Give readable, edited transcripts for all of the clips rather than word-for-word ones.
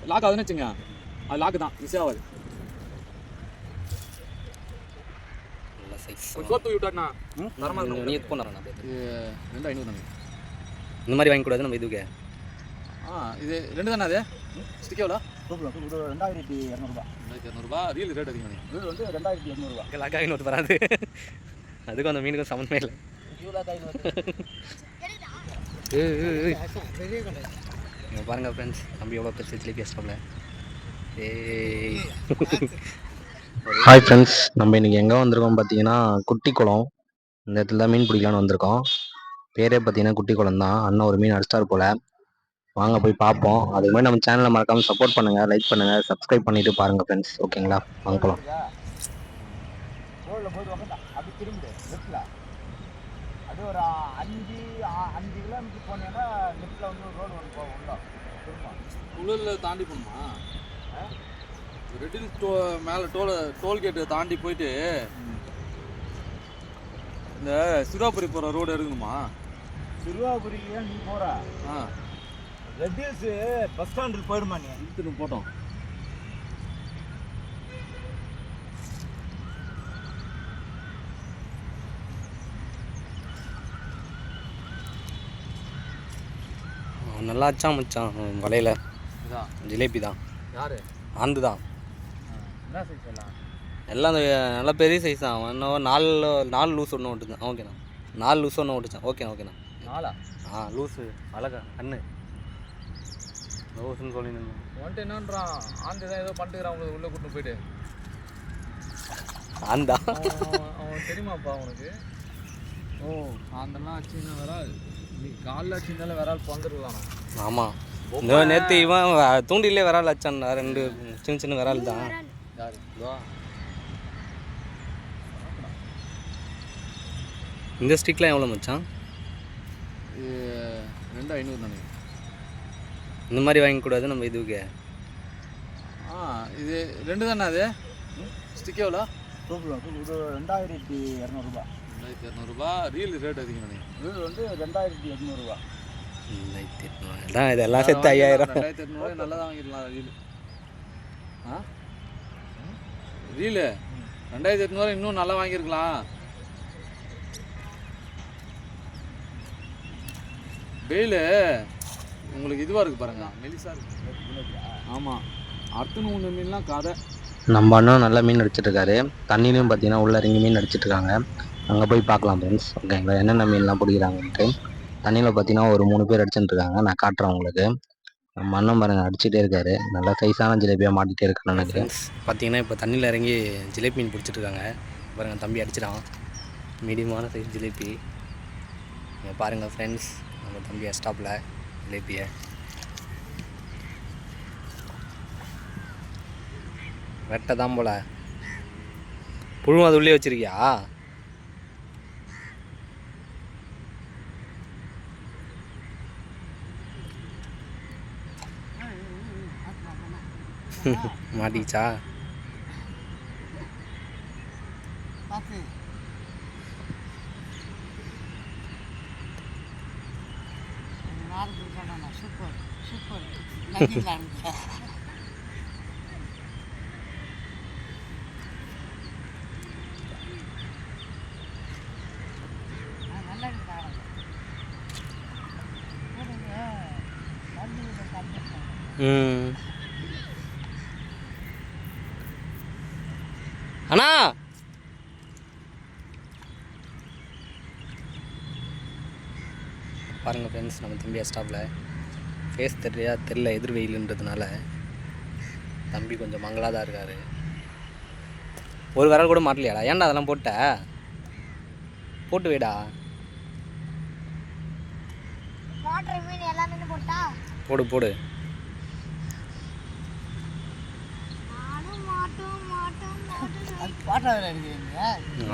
Lock ஆகுதுன்னு வச்சுங்க, அது லாக்கு தான், மிஸ் ஆகாது. நல்ல சைஸ். சோத்து விட்டாண்ணா தரமாக இருக்கும். நீ இது பண்ணுறேன் இது 2500 தானே. இந்த மாதிரி வாங்கிக்கூடாது நம்ம இதுக்கு. இது 2 தானே. அது ஸ்டிக் எவ்வளோ? இது 2200 2200 ரீல் ரேட் அதிகம். இது வந்து 2800 லாக் ஆகி நோட்டு வராது. அதுக்கும் அந்த மீனுக்கும் சம்மந்தமே இல்லை. இங்கே பாருங்கள் ஃப்ரெண்ட்ஸ், தம்பி எவ்வளோ பெருசு ஜிலேபி ஸ்டாப்பில். ஹாய் ஃப்ரெண்ட்ஸ், நம்ம இன்றைக்கி எங்கே வந்திருக்கோம் பார்த்தீங்கன்னா குட்டி குளம். இந்த இடத்துல தான் மீன் பிடிக்கலான்னு வந்திருக்கோம். பேரே பார்த்தீங்கன்னா குட்டி குளம் தான். அண்ணன் ஒரு மீன் அடிச்சிட்டார் போல். வாங்க போய் பார்ப்போம். அதுக்கு மாதிரி நம்ம சேனலை மறக்காமல் சப்போர்ட் பண்ணுங்கள், லைக் பண்ணுங்கள், சப்ஸ்கிரைப் பண்ணிவிட்டு பாருங்கள் ஃப்ரெண்ட்ஸ். ஓகேங்களா, வாங்க போகலாம். அப்படி திரும்புது லெஃப்டில். அது ஒரு 5 கிலோமீட்டர் போனீங்கன்னா லெஃப்டில் வந்து ரோடு ஒன்று போகும். உள்ள திரும்ப உள்ள தாண்டி போகணுமா? ரெட்டில் மேலே டோல்கேட்டு தாண்டி போயிட்டு இந்த சிறுவாபுரி போகிற ரோடு எடுக்கணுமா? சிறுவாபுரிக்கு நீ போகிற ரெட்டில்ஸு பஸ் ஸ்டாண்டுக்கு போயிடுமா? நீ இழுத்துட்டு போட்டோம். நல்லா ஆச்சான் மச்சான் வலையில். இதான் ஜிலேபி தான். யார்? ஆந்து தான். என்ன சைஸ் எல்லாம்? எல்லாம் நல்லா பெரிய சைஸ் தான். இன்னும் 4 லூஸ் ஒன்று ஓட்டுதான். ஓகேண்ணா, 4 லூஸ் ஒன்று ஓட்டுச்சான். ஓகேண்ணா. 4 லூஸு அழகா அண்ணு லூஸுன்னு சொல்லி வந்துட்டு என்னன்றான், ஆந்து தான் ஏதோ பண்ணிட்டுக்கிறான் உங்களுக்கு உள்ளே கூட்டு போயிட்டு. ஆந்தா அவன் தெரியுமாப்பா உனக்கு? ஆந்தெல்லாம் வச்சுன்னா வேற நீ காலில் வச்சுருந்தாலும் வேற ஆள் பந்துருக்கலாம். ஆமாம், இந்த நேற்று இவன் தூண்டிலே விரால் வச்சான்டா. 2 சின்ன விரால் தான். யார்? இந்த ஸ்டிக்லாம் எவ்வளோ மச்சான்? இது 2500 தானே. இந்த மாதிரி வாங்கிக்கூடாது நம்ம இதுக்கு. இது 2 தானே. அது ஸ்டிக் எவ்வளோ? இது 2200 2200 ரீல் ரேட் அதிகம் தானே. இது வந்து 2800 அதான் இதெல்லாம் சேர்த்து 5000. 2800 நல்லா தான் வாங்கிடலாம் ரீல். ரீலு 2800 இன்னும் நல்லா வாங்கியிருக்கலாம். வெயில் உங்களுக்கு இதுவாக இருக்குது பாருங்க, மெலிசாக இருக்குது. ஆமாம், அடுத்துன்னு 3 மீன்லாம் கதை. நம்ம அண்ணன் நல்ல மீன் அடிச்சிட்ருக்காரு. தண்ணிலையும் பார்த்தீங்கன்னா உள்ள இறங்கி மீன் அடிச்சிட்ருக்காங்க. அங்கே போய் பார்க்கலாம் ஃப்ரெண்ட்ஸ். ஓகேங்களா, என்னென்ன மீன்லாம் பிடிக்கிறாங்கன்ட்டு. தண்ணியில் பார்த்தீங்கன்னா ஒரு 3 பேர் அடிச்சுட்டுருக்காங்க. நான் காட்டுறேன் உங்களுக்கு. நம்ம அண்ணன் பாருங்கள் அடிச்சுட்டே இருக்காரு. நல்லா சைஸான ஜிலேபியாக மாட்டிகிட்டே இருக்குன்னு நினைக்கிறேன். பார்த்தீங்கன்னா இப்போ தண்ணியில் இறங்கி ஜிலேபி மீன் பிடிச்சிட்ருக்காங்க. பாருங்கள், தம்பி அடிச்சிடான். மீடியமான சைஸ் ஜிலேபி. இங்கே பாருங்கள் ஃப்ரெண்ட்ஸ், நம்ம தம்பி ஸ்டாப்பில் ஜிலேபியை வெட்டை தான் போல். புழுவும் அது உள்ளே வச்சுருக்கியா? மாட்டிச்சா? அண்ணா பாருங்கள் ஃப்ரெண்ட்ஸ், நம்ம தம்பி ஸ்டாப்பில் ஃபேஸ் தெரில எதிர் வெயிலுன்றதுனால தம்பி கொஞ்சம் மங்களாக தான் இருக்கார். ஒரு விரல் கூட மாட்டலையாடா? ஏன்டா அதெல்லாம் போட்டு வைடா. போடு.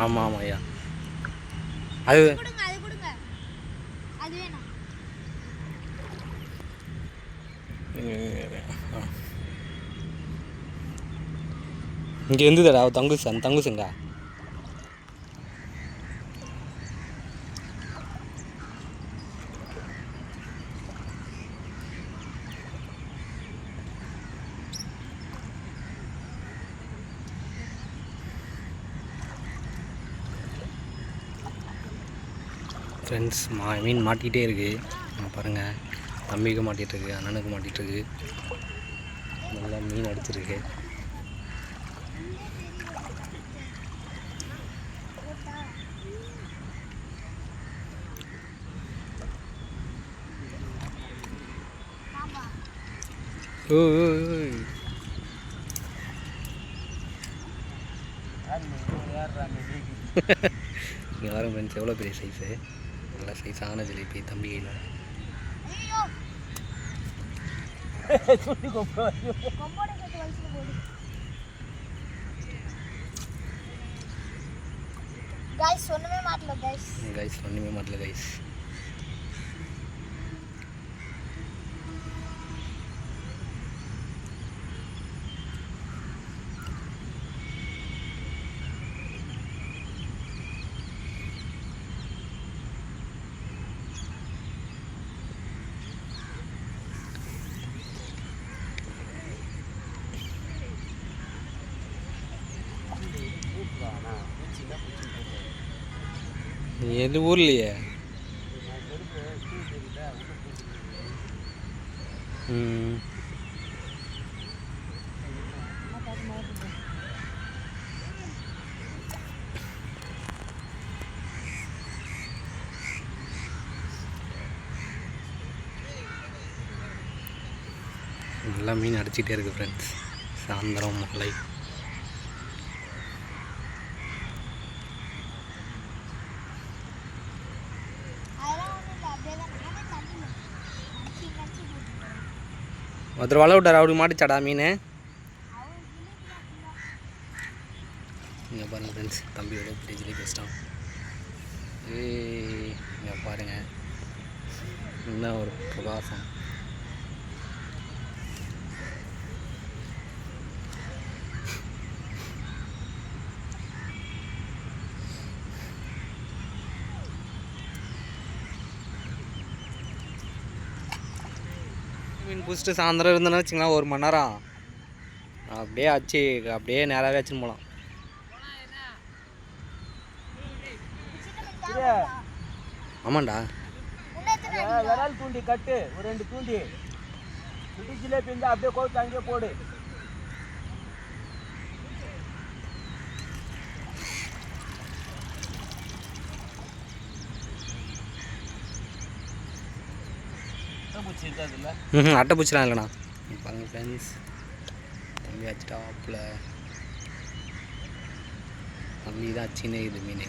ஆமாம் ஐயா, அது இங்கே இருந்துடா தங்குசுங்க. ஃப்ரெண்ட்ஸ் மீன் மாட்டிகிட்டே இருக்குது பாருங்கள். தம்பிக்கு மாட்டிகிட்ருக்கு, அண்ணனுக்கு மாட்டிகிட்ருக்கு. நல்லா மீன் அடிச்சிருக்கு. இங்கே வரும் ஃப்ரெண்ட்ஸ், எவ்வளோ பெரிய சைஸு, நல்லா சைஸான ஜிலேபி தம்பி கையில். கைஸ் ஒண்ணுமே மாட்டல கைஸ். கைஸ் ஒன்றுமே மாட்டல கைஸ். எது ஊர்லையே? நல்லா மீன் அடிச்சிட்டே இருக்கு ஃப்ரெண்ட்ஸ். சாயந்தரம் மலை. ஒருத்தர் வலை விட்டார், அவருக்கு மாட்டிச்சாடா மீன்? இங்கே பாருங்கள் ஃப்ரெண்ட்ஸ், தம்பி எவ்வளோ பெரிய ஜிலேபி வச்சிட்டான். இங்கே பாருங்கள், இன்னும் ஒரு பிரகாசம். மீன் பிடிச்சிட்டு சாயந்தரம் இருந்தோன்னு வச்சுங்களேன், 1 மணி நேரம் அப்படியே ஆச்சு, அப்படியே நேராகவே ஆச்சுன்னு போகலாம். ஆமாண்டா, விரல் தூண்டி கட்டு, ஒரு 2 தூண்டி குட்டி ஜிலேபி இருந்தால் அப்படியே கோத்து அங்கேயே போடு. அட்டை பூச்சிலாம் இல்லைண்ணா. பாருங்க ஃப்ரெண்ட்ஸ், தம்பி வச்சுட்டாப்புல. தம்பி தான் சின்ன இது மீன்.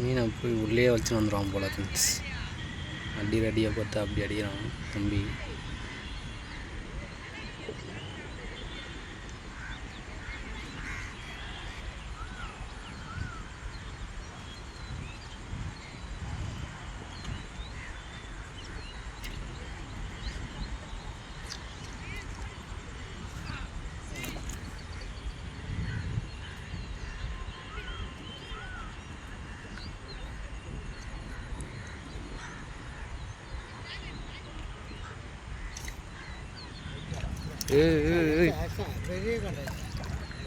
மீனை போய் உள்ளே வச்சுன்னு வந்துடுவான் போல ஃப்ரெண்ட்ஸ். அடியை பார்த்து அப்படி அடிக்கிறான் தம்பி.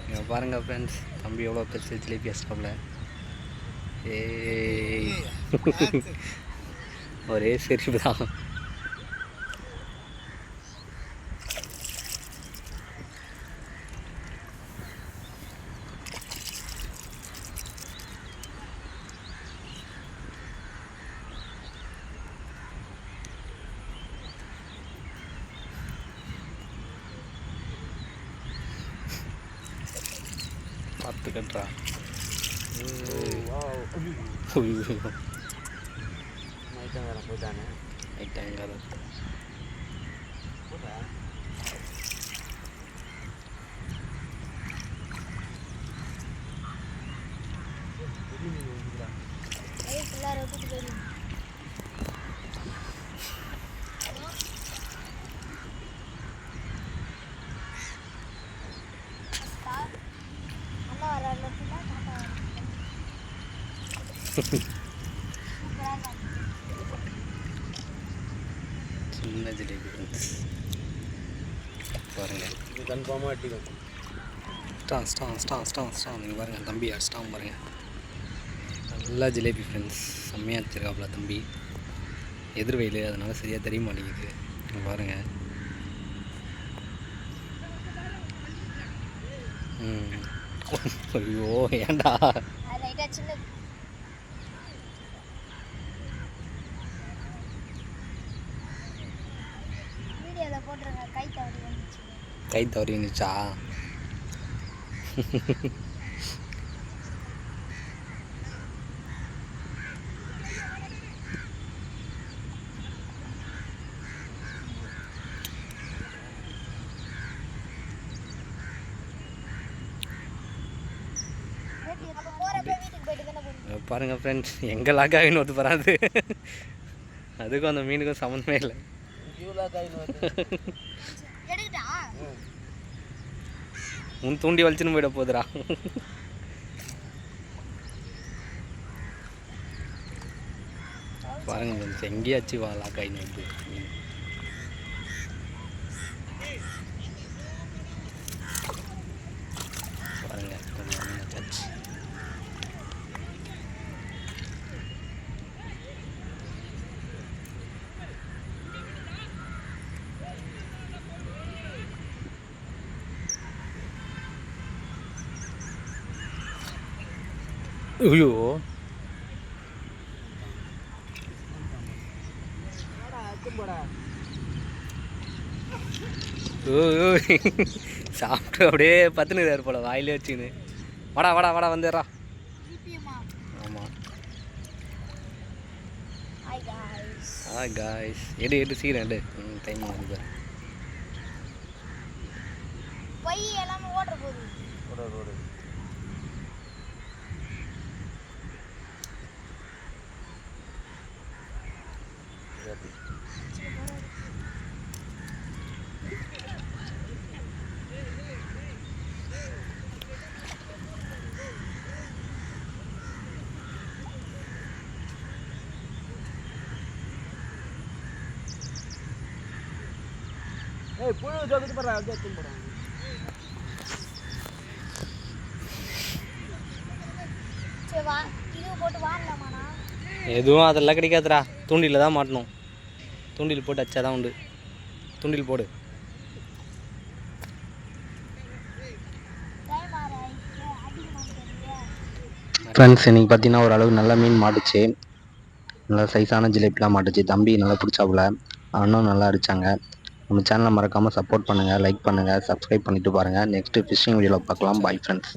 இங்கே பாருங்கள் ஃப்ரெண்ட்ஸ், தம்பி எவ்வளோ பெருசு ஜிலேபி வச்சிட்டாப்புல. ஒரே சிரிப்பு தான். பார்த்து கட்டுறா. நைட்டாங்க போயிட்டானே. ஐட்டங்கார ஃபுல்லாக ரொட்டிட்டு போயிடுங்க. அண்ணா வர ரொட்டினா தாத்தா வர. சின்ன ஜிலேபி ஃப்ரெண்ட்ஸ் பாருங்கள். இது கன்ஃபார்மாக அடிக்கும். நீங்கள் பாருங்கள் தம்பி அடிச்சிட்டான் பாருங்கள். நல்லா ஜிலேபி ஃப்ரெண்ட்ஸ், செம்மையாக வச்சுருக்காப்புல தம்பி. எதிர்வெயில் அதனால் சரியாக தெரிய மாட்டேங்குது. இங்க பாருங்கள். ஐயோ ஏன்டா அது லைட்டாக சின்ன வீடியோவில் போட்டுருங்க. கை தவறி வந்துச்சு. கை தவறி இருந்துச்சா? அப்போ போகிறப்ப வீட்டுக்கு போயிட்டு தானே போகணும். பாருங்கள் ஃப்ரெண்ட்ஸ், எங்கள் லாக்காக ஒத்து வராது. அதுக்கும் அந்த மீனுக்கும் சம்மந்தமே இல்லை. எடுக்கிட்டா உன் தூண்டி வலிச்சுன்னு போயிட போகுதுடா. பாருங்க ஃப்ரெண்ட்ஸ், எங்கேயாச்சும் வா லாக்காயின்னு வந்து மீன். பாருங்க வச்சாச்சு. ஐயோ சாப்பிட்டு அப்படியே பத்துனுறாரு போல வாயிலே வச்சுன்னு. வாடா வாடா வாடா வந்துடுறா. பிபிஎம்மா. ஆமாம். Hi guys. காய்ஸ் எடு சீக்கிரம் எடு. டைம் ஆகுது. பை எல்லாமே ஓடுற போகுது. ரோடு புழு தோக்கிட்டு போடுறா. அப்படியே எடுத்துன்னு போடுறாங்க. சரி வா, இது போட்டு வாங்கலாமாண்ணா? எதுவும் அதெல்லாம் கிடைக்காதுடா. தூண்டில் தான் மாட்டணும். தூண்டில் போட்டு அச்சா தான் உண்டு. தூண்டில் போடு. டைம் ஆகிடுச்சு. அதிகமாக தெரியல. ஃப்ரெண்ட்ஸ், இன்றைக்கி பார்த்தீங்கன்னா ஓரளவு நல்ல மீன் மாட்டுச்சு. நல்லா சைஸான ஜிலேபிலாம் மாட்டுச்சு. தம்பி நல்லா பிடிச்சாப்புல. அண்ணனும் நல்லா அடித்தாங்க. நம்ம சேனலை மறக்காமல் சப்போர்ட் பண்ணுங்கள், லைக் பண்ணுங்கள், சப்ஸ்கிரைப் பண்ணிவிட்டு பாருங்கள். நெக்ஸ்ட்டு ஃபிஷ்ஷிங் வீடியோவில் பார்க்கலாம். Bye friends.